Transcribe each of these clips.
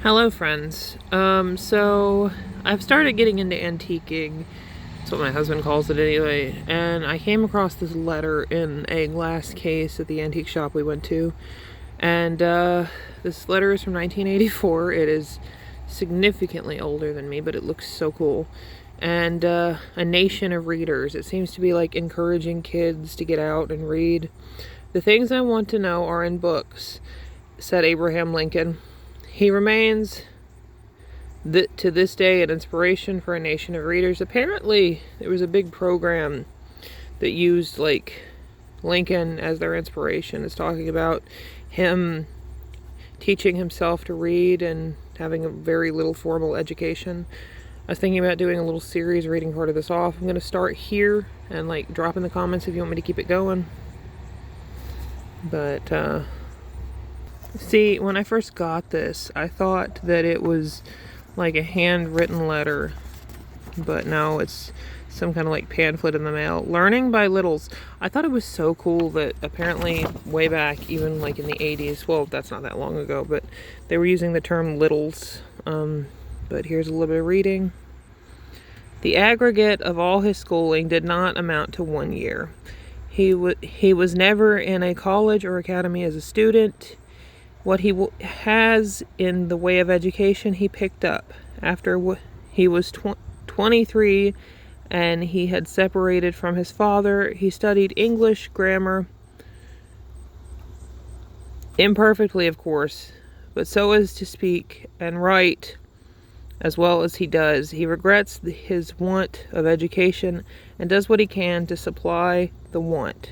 Hello friends. So I've started getting into antiquing. That's what my husband calls it anyway. And I came across this letter in a glass case at the antique shop we went to. And this letter is from 1984. It is significantly older than me, but it looks so cool. And a nation of readers. It seems to be like encouraging kids to get out and read. The things I want to know are in books, said Abraham Lincoln. He remains, to this day, an inspiration for a nation of readers. Apparently, there was a big program that used, Lincoln as their inspiration. It's talking about him teaching himself to read and having a very little formal education. I was thinking about doing a little series, reading part of this off. I'm going to start here and, drop in the comments if you want me to keep it going. But, see, when I first got this, I thought that it was like a handwritten letter, but no, it's some kind of pamphlet in the mail. Learning by Littles. I thought it was so cool that apparently way back, even in the 80s, well, that's not that long ago, but they were using the term littles. But here's a little bit of reading. The aggregate of all his schooling did not amount to 1 year. He was never in a college or academy as a student. What he has in the way of education, he picked up. After he was 23 and he had separated from his father, he studied English grammar, imperfectly, of course, but so as to speak and write as well as he does. He regrets his want of education and does what he can to supply the want.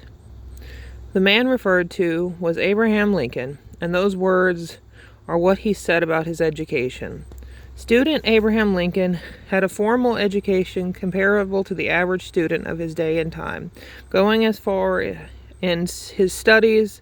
The man referred to was Abraham Lincoln, and those words are what he said about his education. Student Abraham Lincoln had a formal education comparable to the average student of his day and time, going as far in his studies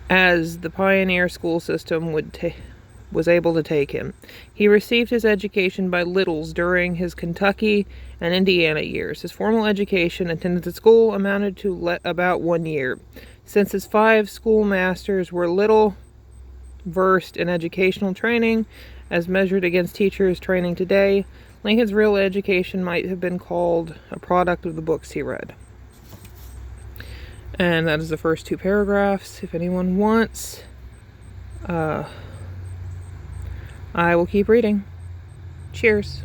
as the pioneer school system was able to take him. He received his education by littles during his Kentucky and Indiana years. His formal education attended at school amounted to about 1 year. Since his 5 schoolmasters were little versed in educational training, as measured against teachers' training today, Lincoln's real education might have been called a product of the books he read. And that is the first 2 paragraphs. If anyone wants, I will keep reading. Cheers.